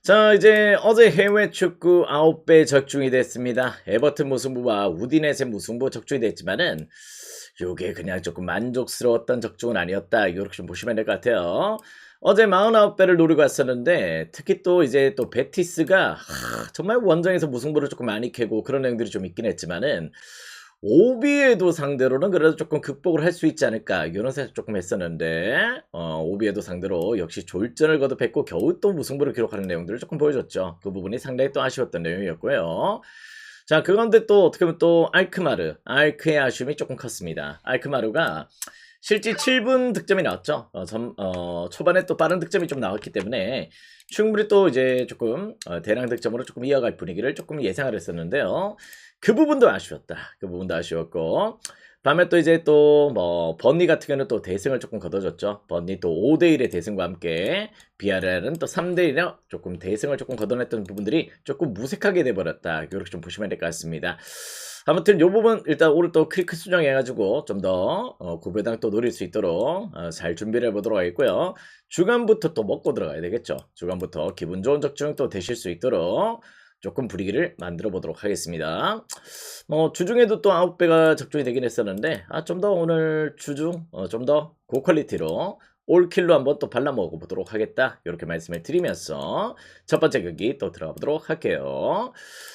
자, 이제 어제 해외 축구 9배 적중이 됐습니다. 에버튼 무승부와 우디넷의 무승부 적중이 됐지만은 요게 그냥 조금 만족스러웠던 적중은 아니었다. 요렇게 좀 보시면 될 것 같아요. 어제 49배를 노리고 왔었는데 특히 또 이제 또 베티스가 정말 원정에서 무승부를 조금 많이 캐고 그런 내용들이 좀 있긴 했지만은 오비에도 상대로는 그래도 조금 극복을 할 수 있지 않을까 이런 생각 조금 했었는데 오비에도 상대로 역시 졸전을 거듭했고 겨우 또 무승부를 기록하는 내용들을 조금 보여줬죠. 그 부분이 상당히 또 아쉬웠던 내용이었고요. 자, 그런데 또 어떻게 보면 또 알크의 아쉬움이 조금 컸습니다. 알크마르가 실제 7분 득점이 나왔죠. 초반에 또 빠른 득점이 좀 나왔기 때문에 충분히 또 이제 조금 대량 득점으로 조금 이어갈 분위기를 조금 예상을 했었는데요. 그 부분도 아쉬웠다. 그 부분도 아쉬웠고 다음에 또 이제 또 뭐 번니 같은 경우는 또 대승을 조금 거둬줬죠. 번니 또 5대1의 대승과 함께 비아레알은 또 3대1의 조금 대승을 조금 거둬냈던 부분들이 조금 무색하게 돼버렸다. 이렇게 좀 보시면 될 것 같습니다. 아무튼 요 부분 일단 오늘 또 크리크 수정해가지고 좀 더 구배당 또 노릴 수 있도록 잘 준비를 해보도록 하겠고요. 주간부터 또 먹고 들어가야 되겠죠. 주간부터 기분 좋은 적중 또 되실 수 있도록 조금 분위기를 만들어 보도록 하겠습니다. 주중에도 또 9배가 적중이 되긴 했었는데 좀 더 오늘 주중 좀 더 고퀄리티로 올킬로 한번 또 발라 먹어 보도록 하겠다. 이렇게 말씀을 드리면서 첫 번째 경기 또 들어가 보도록 할게요.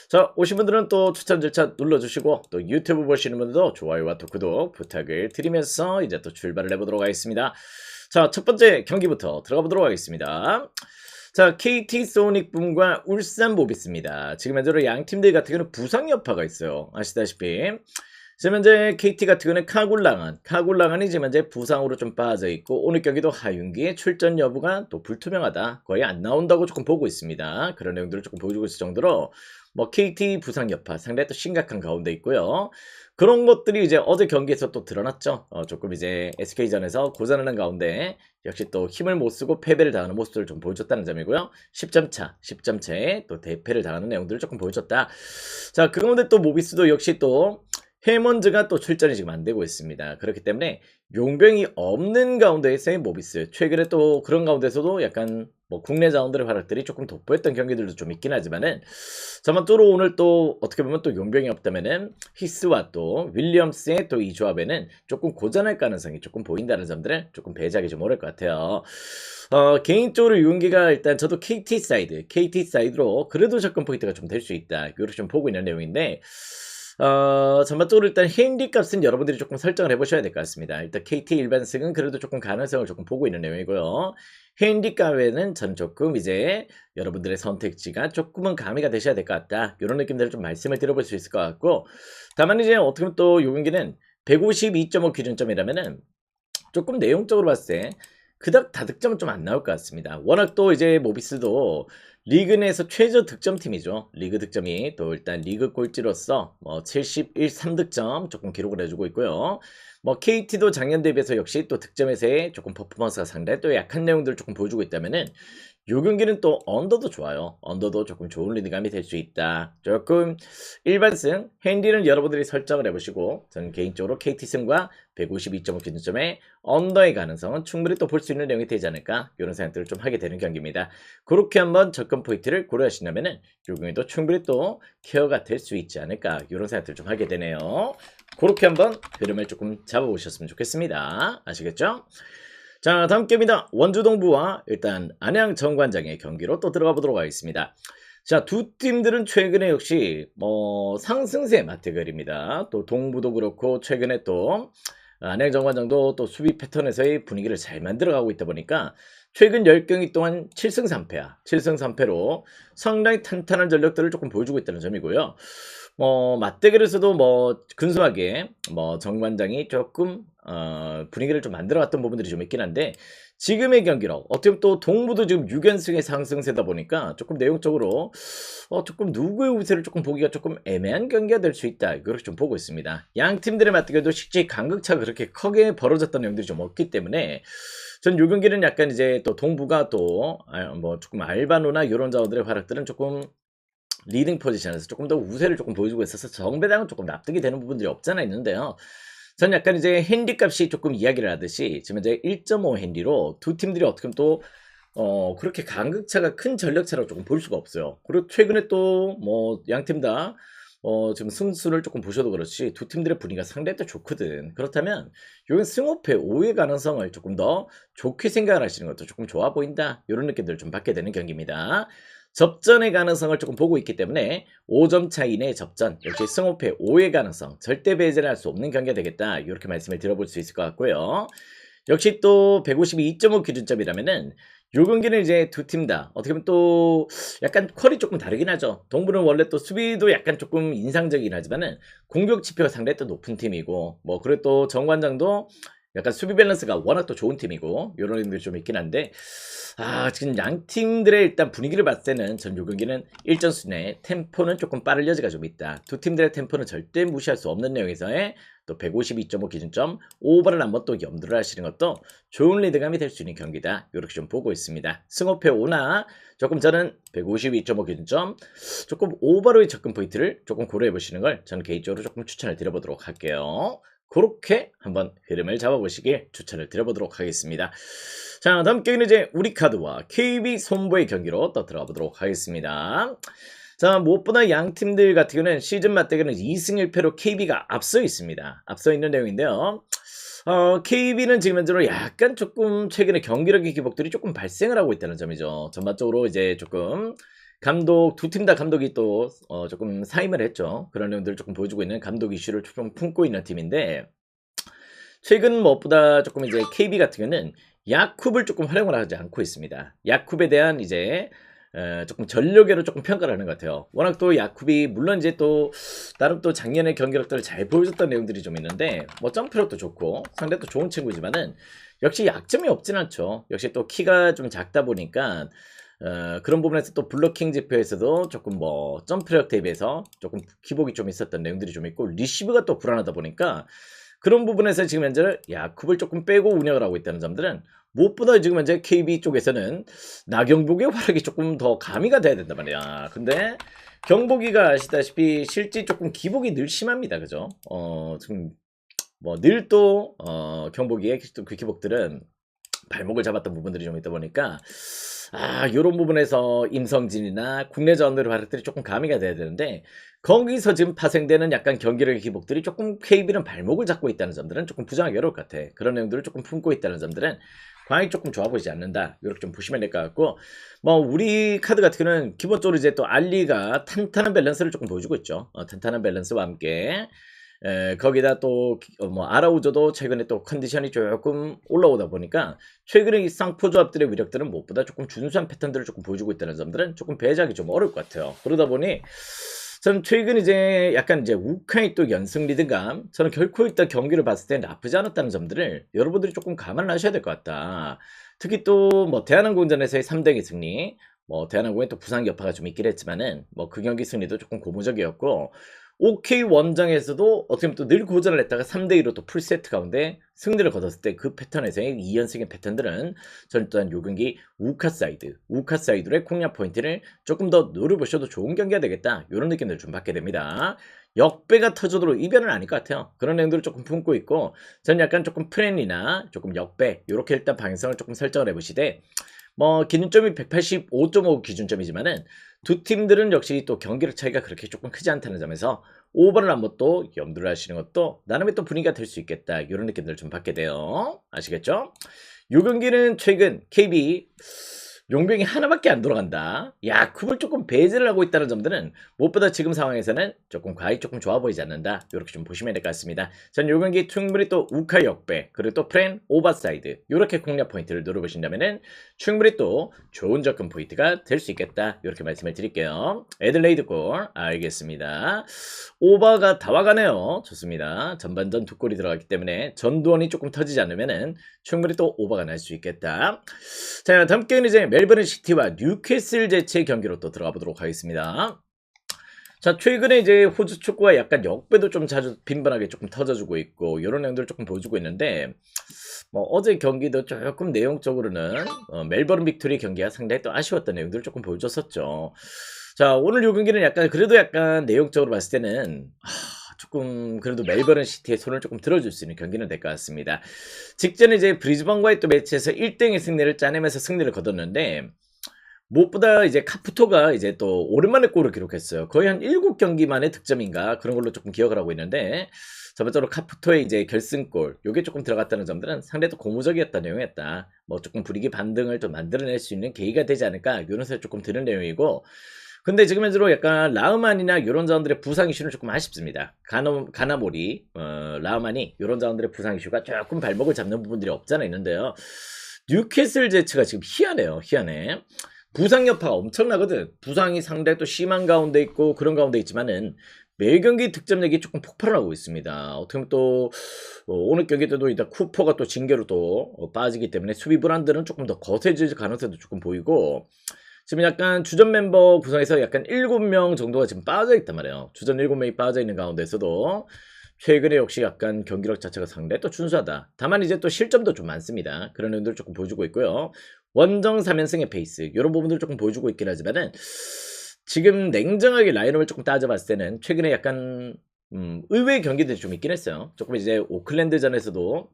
자, 오신 분들은 또 추천 절차 눌러주시고 또 유튜브 보시는 분들도 좋아요와 또 구독 부탁을 드리면서 이제 또 출발을 해보도록 하겠습니다. 자, 첫 번째 경기부터 들어가 보도록 하겠습니다. 자, KT 소닉붐과 울산 모비스입니다. 지금 현재로 양 팀들 같은 경우는 부상 여파가 있어요. 아시다시피 지금 현재 KT 같은 경우는 카굴랑안이 지금 현재 부상으로 좀 빠져 있고 오늘 경기도 하윤기의 출전 여부가 또 불투명하다. 거의 안 나온다고 조금 보고 있습니다. 그런 내용들을 조금 보여주고 있을 정도로 KT 부상 여파 상당히 또 심각한 가운데 있고요. 그런 것들이 이제 어제 경기에서 또 드러났죠. 조금 이제 SK전에서 고전하는 가운데 역시 또 힘을 못 쓰고 패배를 당하는 모습들을 좀 보여줬다는 점이고요. 10점 차에 또 대패를 당하는 내용들을 조금 보여줬다. 자, 그 가운데 또 모비스도 역시 또 해먼즈가 또 출전이 지금 안 되고 있습니다. 그렇기 때문에 용병이 없는 가운데에서의 모비스 최근에 또 그런 가운데서도 약간 국내 자원들의 활약들이 조금 돋보였던 경기들도 좀 있긴 하지만은 자만또로 오늘 또 어떻게 보면 또 용병이 없다면은 히스와 또 윌리엄스의 또 이 조합에는 조금 고전할 가능성이 조금 보인다는 점들을 조금 배제하기 좀 어려울 것 같아요. 개인적으로 윤기가 일단 저도 KT 사이드로 그래도 접근 포인트가 좀 될 수 있다. 이렇게 좀 보고 있는 내용인데 전반적으로 일단 핸디 값은 여러분들이 조금 설정을 해보셔야 될 것 같습니다. 일단 KT 일반승은 그래도 조금 가능성을 조금 보고 있는 내용이고요. 핸디 값에는 전 조금 이제 여러분들의 선택지가 조금은 가미가 되셔야 될 것 같다. 이런 느낌들을 좀 말씀을 드려볼 수 있을 것 같고 다만 이제 어떻게 보면 또 요 경기는 152.5 기준점이라면은 조금 내용적으로 봤을 때 그닥 다득점은 좀 안 나올 것 같습니다. 워낙 또 이제 모비스도 리그 내에서 최저 득점팀이죠. 리그 득점이 또 일단 리그 꼴찌로서 71, 3득점 조금 기록을 해주고 있고요. KT도 작년 대비해서 역시 또 득점에서의 조금 퍼포먼스가 상당히 또 약한 내용들을 조금 보여주고 있다면은 요 경기는 또 언더도 좋아요. 언더도 조금 좋은 리드감이 될 수 있다. 조금 일반승 핸디는 여러분들이 설정을 해보시고 저는 개인적으로 KT승과 152.5 기준점의 언더의 가능성은 충분히 또 볼 수 있는 내용이 되지 않을까 이런 생각들을 좀 하게 되는 경기입니다. 그렇게 한번 접근 포인트를 고려하신다면은 요 경기도 충분히 또 케어가 될 수 있지 않을까 이런 생각들을 좀 하게 되네요. 그렇게 한번 흐름을 조금 잡아보셨으면 좋겠습니다. 아시겠죠? 자, 다음 게임입니다. 원주동부와 일단 안양 정관장의 경기로 또 들어가 보도록 하겠습니다. 자, 두 팀들은 최근에 역시 상승세 맞대결입니다. 또 동부도 그렇고 최근에 또 안양 정관장도 또 수비 패턴에서의 분위기를 잘 만들어가고 있다 보니까 최근 10경기 동안 7승 3패로 상당히 탄탄한 전력들을 조금 보여주고 있다는 점이고요. 맞대결에서도 근소하게 정관장이 조금 분위기를 좀 만들어갔던 부분들이 좀 있긴 한데 지금의 경기로 어떻게 보면 또 동부도 지금 6연승의 상승세다 보니까 조금 내용적으로 조금 누구의 우세를 조금 보기가 조금 애매한 경기가 될 수 있다. 그렇게 좀 보고 있습니다. 양 팀들의 맞대결도 실제 간극차가 그렇게 크게 벌어졌던 내용들이 좀 없기 때문에 전 요 경기는 약간 이제 또 동부가 또 조금 알바노나 이런 자원들의 활약들은 조금 리딩 포지션에서 조금 더 우세를 조금 보여주고 있어서 정배당은 조금 납득이 되는 부분들이 없잖아 있는데요. 전 약간 이제 핸디 값이 조금 이야기를 하듯이 지금 이제 1.5 핸디로 두 팀들이 어떻게 보면 또 그렇게 간극차가 큰 전력차라고 조금 볼 수가 없어요. 그리고 최근에 또 뭐 양팀 다 지금 승수를 조금 보셔도 그렇지 두 팀들의 분위기가 상당히 또 좋거든. 그렇다면 요건 승호패 5의 가능성을 조금 더 좋게 생각을 하시는 것도 조금 좋아 보인다. 요런 느낌들을 좀 받게 되는 경기입니다. 접전의 가능성을 조금 보고 있기 때문에 5점 차이 내의 접전, 역시 승호패 5의 가능성, 절대 배제를 할 수 없는 경기가 되겠다. 이렇게 말씀을 드려볼 수 있을 것 같고요. 역시 또 152.5 기준점이라면은 요 경기는 이제 두 팀 다 어떻게 보면 또 약간 퀄이 조금 다르긴 하죠. 동부는 원래 또 수비도 약간 조금 인상적이긴 하지만은 공격 지표가 상당히 또 높은 팀이고 뭐 그리고 또 정관장도 약간 수비 밸런스가 워낙 또 좋은 팀이고 요런 의미들이 좀 있긴 한데 지금 양 팀들의 일단 분위기를 봤을 때는 전 요 경기는 일전수 내 템포는 조금 빠를 여지가 좀 있다. 두 팀들의 템포는 절대 무시할 수 없는 내용에서의 또 152.5 기준점 오버를 한번 또 염두를 하시는 것도 좋은 리드감이 될 수 있는 경기다. 이렇게 좀 보고 있습니다. 승호패 5나 조금 저는 152.5 기준점 조금 오버로의 접근 포인트를 조금 고려해 보시는 걸 저는 개인적으로 조금 추천을 드려보도록 할게요. 그렇게 한번 흐름을 잡아보시길 추천을 드려보도록 하겠습니다. 자, 다음 경기는 이제 우리카드와 KB 손보의 경기로 또 들어가 보도록 하겠습니다. 자, 무엇보다 양 팀들 같은 경우는 시즌 맞대결은 2승 1패로 KB가 앞서 있습니다. 앞서 있는 내용인데요. KB는 지금 현재로 약간 조금 최근에 경기력의 기복들이 조금 발생을 하고 있다는 점이죠. 전반적으로 이제 조금 감독, 두 팀 다 감독이 또 조금 사임을 했죠. 그런 내용들을 조금 보여주고 있는 감독 이슈를 좀 품고 있는 팀인데 최근 무엇보다 조금 이제 KB 같은 경우는 야쿱을 조금 활용을 하지 않고 있습니다. 야쿱에 대한 이제 조금 전력으로 조금 평가를 하는 것 같아요. 워낙 또 야쿱이 물론 이제 또 나름 또 작년에 경기력들을 잘 보여줬던 내용들이 좀 있는데 뭐 점프력도 좋고 상당히 또 좋은 친구지만은 역시 약점이 없진 않죠. 역시 또 키가 좀 작다 보니까 그런 부분에서 또 블로킹 지표에서도 조금 뭐 점프력 대비해서 조금 기복이 좀 있었던 내용들이 좀 있고 리시브가 또 불안하다 보니까 그런 부분에서 지금 현재 야쿱을 조금 빼고 운영을 하고 있다는 점들은 무엇보다 지금 현재 KB 쪽에서는 나경복의 활약이 조금 더 가미가 돼야 된단 말이야. 근데 경복이가 아시다시피 실제 조금 기복이 늘 심합니다. 그죠? 지금 뭐 늘 또 경복이의 그 기복들은 발목을 잡았던 부분들이 좀 있다 보니까 요런 부분에서 임성진이나 국내 자원들의 활약들이 조금 가미가 돼야 되는데 거기서 지금 파생되는 약간 경기력의 기복들이 조금 KB는 발목을 잡고 있다는 점들은 조금 부정하기 어려울 것 같아. 그런 내용들을 조금 품고 있다는 점들은 과잉 조금 좋아 보이지 않는다. 이렇게 좀 보시면 될 것 같고 뭐 우리 카드 같은 경우는 기본적으로 이제 또 알리가 탄탄한 밸런스를 조금 보여주고 있죠. 탄탄한 밸런스와 함께 거기다 또 뭐 아라우저도 최근에 또 컨디션이 조금 올라오다 보니까 최근에 이 쌍포 조합들의 위력들은 무엇보다 조금 준수한 패턴들을 조금 보여주고 있다는 점들은 조금 배제하기 좀 어려울 것 같아요. 그러다 보니 저는 최근 이제 약간 이제 우카의 또 연승 리드감 저는 결코 일단 경기를 봤을 때 나쁘지 않았다는 점들을 여러분들이 조금 감안을 하셔야 될 것 같다. 특히 또 뭐 대한항공전에서의 3대2 승리 뭐 대한항공에 또 부상 여파가 좀 있긴 했지만은 뭐 그 경기 승리도 조금 고무적이었고 OK 원정에서도 어떻게 보면 또 늘 고전을 했다가 3대2로 또 풀세트 가운데 승리를 거뒀을 때 그 패턴에서의 2연승의 패턴들은 저는 또한 요 경기 우카사이드의 공략 포인트를 조금 더 노려보셔도 좋은 경기가 되겠다. 이런 느낌들을 좀 받게 됩니다. 역배가 터져도 이변은 아닐 것 같아요. 그런 내용들을 조금 품고 있고 저는 약간 조금 프렌이나 조금 역배 이렇게 일단 방향성을 조금 설정을 해보시되 뭐 기준점이 185.5 기준점이지만은 두 팀들은 역시 또 경기력 차이가 그렇게 조금 크지 않다는 점에서 오버를 한번 또 염두를 하시는 것도 나름의 또 분위기가 될 수 있겠다. 이런 느낌들을 좀 받게 돼요. 아시겠죠? 요 경기는 최근 KB 용병이 하나밖에 안 돌아간다. 야쿱을 조금 배제를 하고 있다는 점들은 무엇보다 지금 상황에서는 조금 과히 조금 좋아 보이지 않는다. 이렇게 좀 보시면 될 것 같습니다. 전 요 경기 충분히 또 우카 역배 그리고 또 프렌 오버사이드 이렇게 공략 포인트를 노려보신다면은 충분히 또 좋은 접근 포인트가 될 수 있겠다. 이렇게 말씀을 드릴게요. 애들레이드 골 알겠습니다. 오버가 다 와가네요. 좋습니다. 전반전 두 골이 들어갔기 때문에 전두원이 조금 터지지 않으면은 충분히 또 오버가 날 수 있겠다. 자, 다음 경기는 이제 멜버른 시티와 뉴캐슬 제치의 경기로 또 들어가 보도록 하겠습니다. 자, 최근에 이제 호주 축구가 약간 역배도 좀 자주 빈번하게 조금 터져주고 있고 이런 내용들을 조금 보여주고 있는데 뭐 어제 경기도 조금 내용적으로는 멜버른 빅토리 경기가 상당히 또 아쉬웠던 내용들을 조금 보여줬었죠. 자, 오늘 요 경기는 약간 그래도 약간 내용적으로 봤을 때는 조금 그래도 멜버른 시티에 손을 조금 들어줄 수 있는 경기는 될 것 같습니다. 직전에 이제 브리즈번과의 또 매치에서 1등의 승리를 짜내면서 승리를 거뒀는데 무엇보다 이제 카푸토가 이제 또 오랜만에 골을 기록했어요. 거의 한 7경기 만에 득점인가 그런 걸로 조금 기억을 하고 있는데 전반적으로 카푸토의 이제 결승골 요게 조금 들어갔다는 점들은 상당히 또 고무적이었던 내용이었다. 뭐 조금 분위기 반등을 또 만들어낼 수 있는 계기가 되지 않을까 이런 생각이 조금 드는 내용이고 근데 지금 현재로 약간 라흐만이나 이런 자원들의 부상 이슈는 조금 아쉽습니다. 가나모리, 라흐만이 이런 자원들의 부상 이슈가 조금 발목을 잡는 부분들이 없잖아 있는데요. 뉴캐슬 제츠가 지금 희한해요. 희한해. 부상 여파가 엄청나거든. 부상이 상당히 또 심한 가운데 있고 그런 가운데 있지만은 매 경기 득점력이 조금 폭발을 하고 있습니다. 어떻게 보면 또 오늘 경기 때도 일단 쿠퍼가 또 징계로 또 빠지기 때문에 수비 불안들은 조금 더 거세질 가능성도 조금 보이고 지금 약간 주전 멤버 구성에서 약간 7명 정도가 지금 빠져 있단 말이에요. 주전 7명이 빠져 있는 가운데서도 최근에 역시 약간 경기력 자체가 상당히 또 준수하다. 다만 이제 또 실점도 좀 많습니다. 그런 의견들 조금 보여주고 있고요. 원정 3연승의 페이스 이런 부분들 조금 보여주고 있긴 하지만은 지금 냉정하게 라인업을 조금 따져봤을 때는 최근에 약간 의외의 경기들이 좀 있긴 했어요. 조금 이제 오클랜드전에서도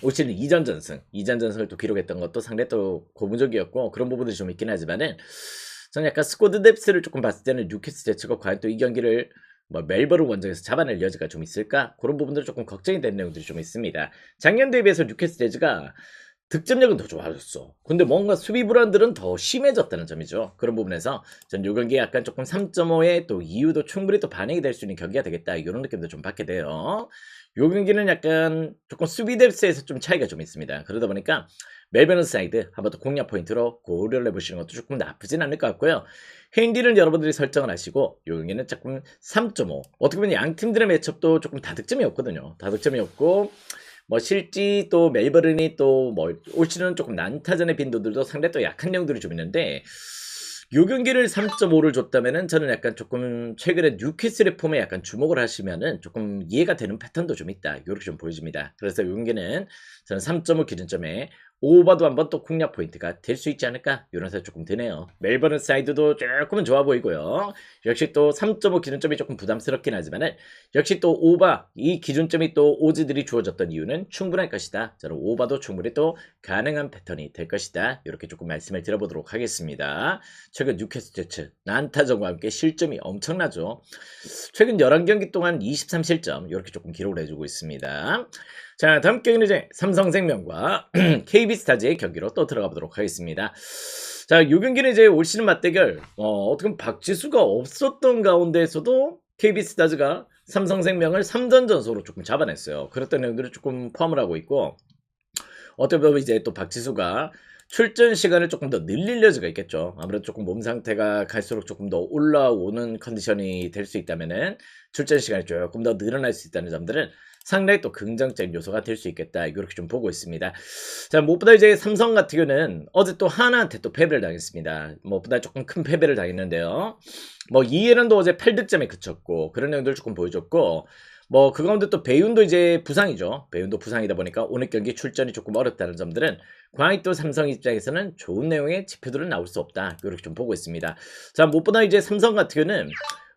올 시즌 2전 전승을 또 기록했던 것도 상당히 또 고무적이었고 그런 부분들이 좀 있긴 하지만은 저는 약간 스쿼드 뎁스를 조금 봤을 때는 뉴캐슬 제츠가 과연 또 이 경기를 뭐 멜버른 원정에서 잡아낼 여지가 좀 있을까? 그런 부분들 조금 걱정이 되는 내용들이 좀 있습니다. 작년 대비해서 뉴캐슬 제츠가 득점력은 더 좋아졌어. 근데 뭔가 수비 불안들은 더 심해졌다는 점이죠. 그런 부분에서 전 요 경기에 약간 조금 3.5의 또 이유도 충분히 또 반영이 될 수 있는 경기가 되겠다. 이런 느낌도 좀 받게 돼요. 요 경기는 약간 조금 수비 뎁스에서 좀 차이가 좀 있습니다. 그러다 보니까 멜버른 사이드 한번 또 공략 포인트로 고려를 해보시는 것도 조금 나쁘진 않을 것 같고요. 핸디는 여러분들이 설정을 하시고 요 경기는 조금 3.5 어떻게 보면 양 팀들의 매첩도 조금 다득점이 없거든요. 다득점이 없고 뭐 실지 또 멜버른이 또 뭐 올 시즌은 조금 난타전의 빈도들도 상당히 또 약한 내용들이 좀 있는데 요 경기를 3.5를 줬다면은 저는 약간 조금 최근에 뉴캐슬의 폼에 약간 주목을 하시면은 조금 이해가 되는 패턴도 좀 있다. 이렇게 좀 보여집니다. 그래서 요 경기는 저는 3.5 기준점에 오버도 한번 또 공략 포인트가 될 수 있지 않을까 이런 생각 조금 드네요. 멜버른 사이드도 조금은 좋아 보이고요. 역시 또 3.5 기준점이 조금 부담스럽긴 하지만은 역시 또 오버 이 기준점이 또 오즈들이 주어졌던 이유는 충분할 것이다. 저는 오버도 충분히 또 가능한 패턴이 될 것이다. 이렇게 조금 말씀을 드려보도록 하겠습니다. 최근 뉴캐슬 제츠 난타전과 함께 실점이 엄청나죠. 최근 11경기 동안 23실점 이렇게 조금 기록을 해주고 있습니다. 자, 다음 경기는 이제 삼성생명과 KB스타즈의 경기로 또 들어가 보도록 하겠습니다. 자, 이 경기는 이제 올 시즌 맞대결 어떻게 보면 박지수가 없었던 가운데에서도 KB스타즈가 삼성생명을 3전 전소로 조금 잡아냈어요. 그랬던 내용들을 조금 포함을 하고 있고 어떻게 보면 이제 또 박지수가 출전 시간을 조금 더 늘릴 여지가 있겠죠. 아무래도 조금 몸 상태가 갈수록 조금 더 올라오는 컨디션이 될 수 있다면은 출전 시간이 조금 더 늘어날 수 있다는 점들은 상당히 또 긍정적인 요소가 될 수 있겠다. 이렇게 좀 보고 있습니다. 자, 무엇보다 이제 삼성 같은 경우는 어제 또 하나한테 또 패배를 당했습니다. 무엇보다 조금 큰 패배를 당했는데요. 뭐 이해란도 어제 8득점에 그쳤고 그런 내용들을 조금 보여줬고 뭐 그 가운데 또 배윤도 이제 부상이죠. 배윤도 부상이다 보니까 오늘 경기 출전이 조금 어렵다는 점들은 과연 또 삼성 입장에서는 좋은 내용의 지표들은 나올 수 없다. 이렇게 좀 보고 있습니다. 자, 무엇보다 이제 삼성 같은 경우는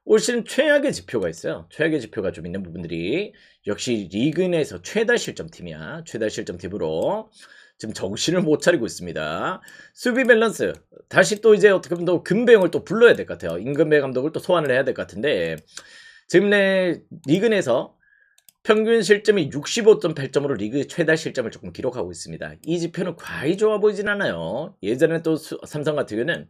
올 시즌 최악의 지표가 있어요. 최악의 지표가 좀 있는 부분들이 역시 리그 내에서 최다 실점 팀이야. 최다 실점 팀으로 지금 정신을 못 차리고 있습니다. 수비 밸런스 다시 또 이제 어떻게 보면 또 금배영을 또 불러야 될 것 같아요. 임금배 감독을 또 소환을 해야 될 것 같은데 지금 내 리그 내에서 평균 실점이 65.8점으로 리그 최다 실점을 조금 기록하고 있습니다. 이 지표는 과히 좋아 보이진 않아요. 예전에 또 삼성 같은 경우는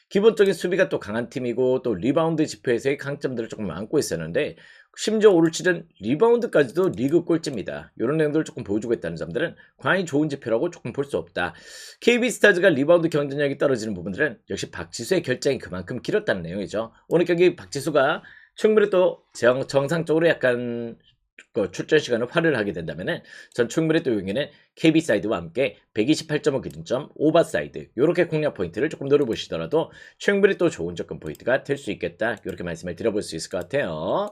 기본적인 수비가 또 강한 팀이고 또 리바운드 지표에서의 강점들을 조금 안고 있었는데 심지어 올 시즌 리바운드까지도 리그 꼴찌입니다. 이런 내용들을 조금 보여주고 있다는 점들은 과히 좋은 지표라고 조금 볼 수 없다. KB스타즈가 리바운드 경쟁력이 떨어지는 부분들은 역시 박지수의 결정이 그만큼 길었다는 내용이죠. 오늘 경기 박지수가 충분히 또 정상적으로 약간 출전 시간을 활용을 하게 된다면은 전 충분히 또 여기는 KB 사이드와 함께 128.5 기준점 오버 사이드 요렇게 공략 포인트를 조금 노려보시더라도 충분히 또 좋은 접근 포인트가 될 수 있겠다. 이렇게 말씀을 드려볼 수 있을 것 같아요.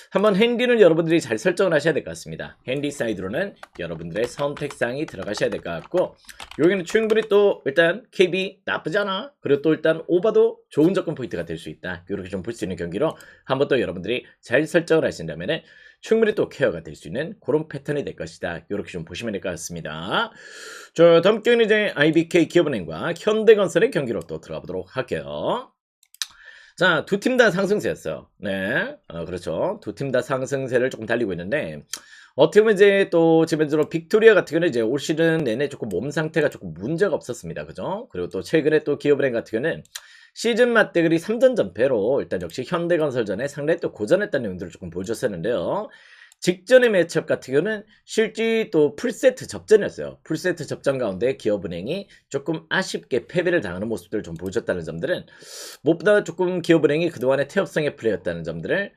한번 핸디는 여러분들이 잘 설정을 하셔야 될 것 같습니다. 핸디 사이드로는 여러분들의 선택사항이 들어가셔야 될 것 같고 여기는 충분히 또 일단 KB 나쁘지 않아. 그리고 또 일단 오버도 좋은 접근 포인트가 될 수 있다. 이렇게 좀 볼 수 있는 경기로 한번 또 여러분들이 잘 설정을 하신다면 충분히 또 케어가 될 수 있는 그런 패턴이 될 것이다. 이렇게 좀 보시면 될 것 같습니다. 자, 다음 경기는 이제 IBK 기업은행과 현대건설의 경기로 또 들어가 보도록 할게요. 자, 두 팀 다 상승세였어요. 네, 그렇죠. 두 팀 다 상승세를 조금 달리고 있는데 어떻게 보면 이제 또 지금적으로 빅토리아 같은 경우는 이제 올 시즌 내내 조금 몸 상태가 조금 문제가 없었습니다. 그죠? 그리고 또 최근에 또 기업은행 같은 경우는 시즌 맞대결이 3전 전패로 일단 역시 현대건설전에 상당히 또 고전했다는 내용들을 조금 보여줬었는데요. 직전의 매치업 같은 경우는 실제 또 풀세트 접전이었어요. 풀세트 접전 가운데 기업은행이 조금 아쉽게 패배를 당하는 모습들을 좀 보여줬다는 점들은 무엇보다 조금 기업은행이 그동안의 태엽성의 플레이였다는 점들을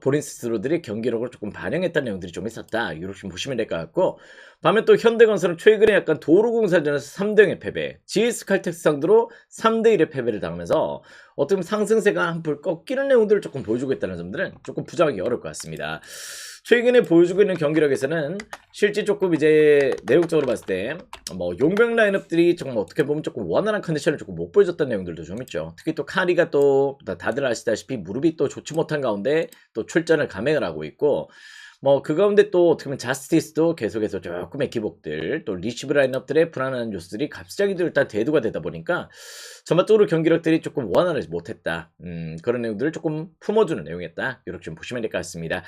본인 스스로들이 경기력을 조금 반영했다는 내용들이 좀 있었다. 이렇게 좀 보시면 될 것 같고 반면 또 현대건설은 최근에 약간 도로공사전에서 3대0의 패배, GS칼텍스 상대로 3대1의 패배를 당하면서 어떻게 보면 상승세가 한풀 꺾이는 내용들을 조금 보여주고 있다는 점들은 조금 부정하기 어려울 것 같습니다. 최근에 보여주고 있는 경기력에서는 실제 조금 이제 내용적으로 봤을 때 뭐 용병 라인업들이 정말 어떻게 보면 조금 원활한 컨디션을 조금 못 보여줬던 내용들도 좀 있죠. 특히 또 카리가 또 다들 아시다시피 무릎이 또 좋지 못한 가운데 또 출전을 감행을 하고 있고 뭐 그 가운데 또 어떻게 보면 자스티스도 계속해서 조금의 기복들 또 리시브 라인업들의 불안한 요소들이 갑자기 일단 대두가 되다 보니까 전반적으로 경기력들이 조금 원활하지 못했다. 그런 내용들을 조금 품어주는 내용이었다. 이렇게 좀 보시면 될 것 같습니다.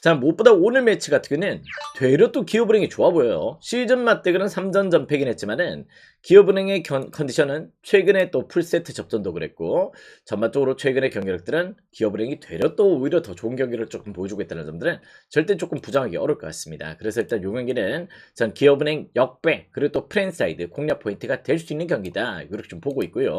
자, 무엇보다 오늘 매치 같은 경우는 되려 또 기업은행이 좋아 보여요. 시즌 맞대결은 3전 전패긴 했지만은 기업은행의 컨디션은 최근에 또 풀세트 접전도 그랬고 전반적으로 최근의 경기력들은 기업은행이 되려 또 오히려 더 좋은 경기를 조금 보여주고 있다는 점들은 절대 조금 부정하기 어려울 것 같습니다. 그래서 일단 이 경기는 전 기업은행 역배 그리고 또 프랜사이드 공략 포인트가 될 수 있는 경기다. 이렇게 좀 보고 있고요.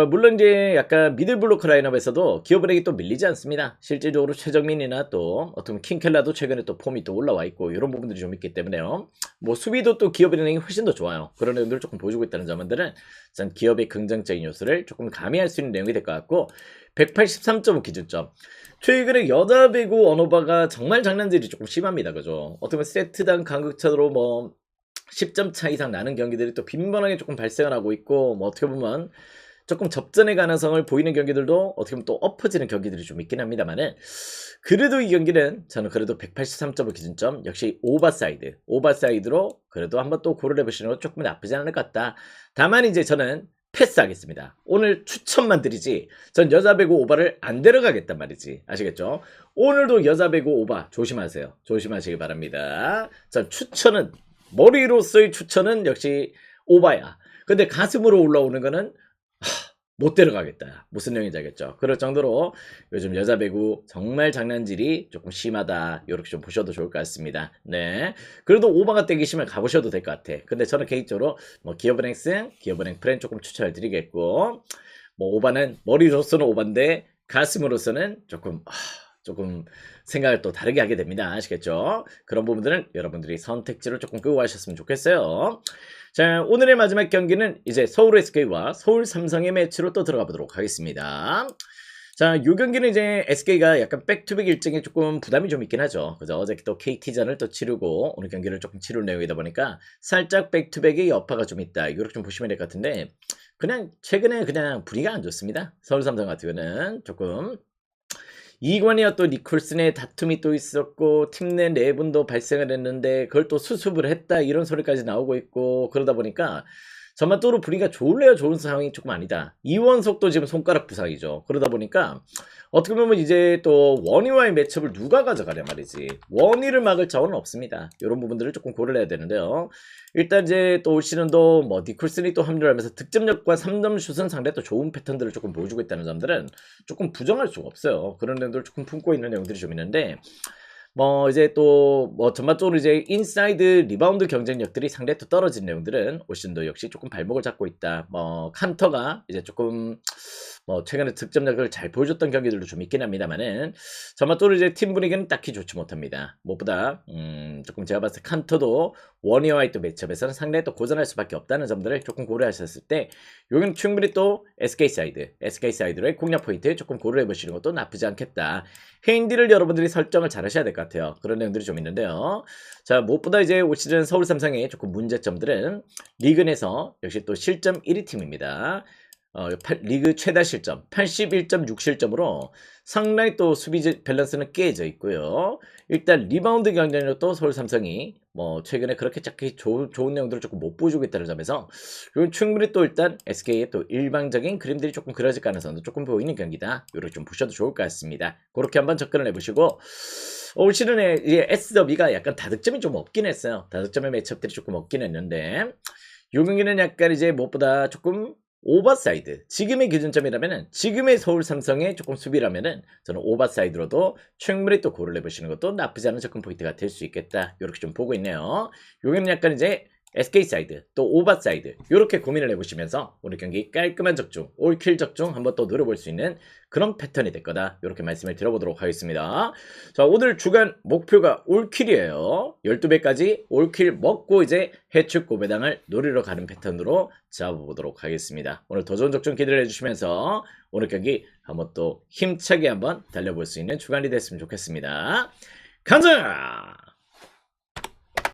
물론 이제 약간 미들블로커 라인업에서도 기업은행이 또 밀리지 않습니다. 실질적으로 최정민이나 또 어떤 킹켈라도 최근에 또 폼이 또 올라와 있고 이런 부분들이 좀 있기 때문에요. 뭐 수비도 또 기업은행이 훨씬 더 좋아요. 그런 내용들을 조금 보여주고 있다는 점들은 전 기업의 긍정적인 요소를 조금 가미할 수 있는 내용이 될 것 같고 183.5 기준점. 최근에 여자 배구 언어바가 정말 장난질이 조금 심합니다. 그죠? 어떻게 보면 세트당 간극차로 뭐 10점 차 이상 나는 경기들이 또 빈번하게 조금 발생을 하고 있고 뭐 어떻게 보면 조금 접전의 가능성을 보이는 경기들도 어떻게 보면 또 엎어지는 경기들이 좀 있긴 합니다만은 그래도 이 경기는 저는 그래도 183.5 기준점 역시 오버사이드로 그래도 한번 또 고려해 보시는 건 조금 나쁘지 않을 것 같다. 다만 이제 저는 패스하겠습니다. 오늘 추천만 드리지 전 여자 배구 오버를 안 데려가겠단 말이지. 아시겠죠? 오늘도 여자 배구 오버 조심하세요. 조심하시기 바랍니다. 전 추천은 머리로서의 추천은 역시 오바야. 근데 가슴으로 올라오는 거는 못 데려가겠다. 무슨 내용인지 알겠죠? 그럴 정도로 요즘 여자 배구 정말 장난질이 조금 심하다. 이렇게 좀 보셔도 좋을 것 같습니다. 네. 그래도 오바가 땡기시면 가보셔도 될 것 같아. 근데 저는 개인적으로 뭐 기업은행 승, 기업은행 프렌 조금 추천을 드리겠고 뭐 오바는 머리로서는 오바인데 가슴으로서는 조금 생각을 또 다르게 하게 됩니다. 아시겠죠? 그런 부분들은 여러분들이 선택지를 조금 끄고 하셨으면 좋겠어요. 자, 오늘의 마지막 경기는 이제 서울 SK와 서울 삼성의 매치로 또 들어가 보도록 하겠습니다. 자, 이 경기는 이제 SK가 약간 백투백 일정에 조금 부담이 좀 있긴 하죠. 그죠? 어제 또 KT전을 또 치르고 오늘 경기를 조금 치를 내용이다 보니까 살짝 백투백의 여파가 좀 있다. 이렇게 좀 보시면 될 것 같은데 그냥 최근에 그냥 분위기가 안 좋습니다. 서울 삼성 같은 경우는 조금 이관이와 또 니콜슨의 다툼이 또 있었고 팀 내 내분도 발생을 했는데 그걸 또 수습을 했다 이런 소리까지 나오고 있고 그러다 보니까 전반적으로 분위기가 좋을래야 좋은 상황이 조금 아니다. 이원석도 지금 손가락 부상이죠. 그러다 보니까 어떻게 보면 이제 또 원희와의 매첩을 누가 가져가냐 말이지. 원희를 막을 자원은 없습니다. 이런 부분들을 조금 고려를 해야 되는데요. 일단 이제 또 올 시즌도 뭐 니콜슨이 또 합류를 하면서 득점력과 3점 슛은 상당히 또 좋은 패턴들을 조금 보여주고 있다는 점들은 조금 부정할 수가 없어요. 그런 내용들을 조금 품고 있는 내용들이 좀 있는데 뭐 이제 또 뭐 전반적으로 이제 인사이드 리바운드 경쟁력들이 상당히 또 떨어진 내용들은 올 시즌도 역시 조금 발목을 잡고 있다. 뭐 칸터가 이제 조금 뭐 최근에 득점력을 잘 보여줬던 경기들도 좀 있긴 합니다만은 전반적으로 이제 팀 분위기는 딱히 좋지 못합니다. 무엇보다 조금 제가 봤을 때 칸터도 원희와의 또 매치업에서는 상당히 또 고전할 수밖에 없다는 점들을 조금 고려하셨을 때 여기는 충분히 또 SK 사이드로의 공략 포인트 조금 고려해 보시는 것도 나쁘지 않겠다. 헤인디를 여러분들이 설정을 잘 하셔야 될 것 같아요. 그런 내용들이 좀 있는데요. 자, 무엇보다 이제 올 시즌 서울 삼성의 조금 문제점들은 리그 내에서 역시 또 실점 1위 팀입니다. 리그 최다 실점 81.6실점으로 상당히 또 수비 밸런스는 깨져 있고요. 일단 리바운드 경쟁력도 서울 삼성이 뭐 최근에 그렇게 딱히 좋은 내용들을 조금 못 보여주고 있다는 점에서 이건 충분히 또 일단 SK의 또 일방적인 그림들이 조금 그려질 가능성도 조금 보이는 경기다. 이렇게 좀 보셔도 좋을 것 같습니다. 그렇게 한번 접근을 해보시고 올 시즌에 이제 S더비가 약간 다득점이 좀 없긴 했어요. 다득점의 매치업들이 조금 없긴 했는데 요 경기는 약간 이제 무엇보다 조금 오버사이드. 지금의 기준점이라면은 지금의 서울 삼성의 조금 수비라면은 저는 오버사이드로도 충분히 또 고를 해보시는 것도 나쁘지 않은 접근 포인트가 될 수 있겠다. 이렇게 좀 보고 있네요. 여기는 약간 이제 SK 사이드 또 오버사이드 이렇게 고민을 해보시면서 오늘 경기 깔끔한 적중, 올킬 적중 한번 또 노려볼 수 있는 그런 패턴이 될 거다. 이렇게 말씀을 드려보도록 하겠습니다. 자, 오늘 주간 목표가 올킬이에요. 12배까지 올킬 먹고 이제 해축 고배당을 노리러 가는 패턴으로 잡아보도록 하겠습니다. 오늘 더 좋은 적중 기대를 해주시면서 오늘 경기 한번 또 힘차게 한번 달려볼 수 있는 주간이 됐으면 좋겠습니다. 가자!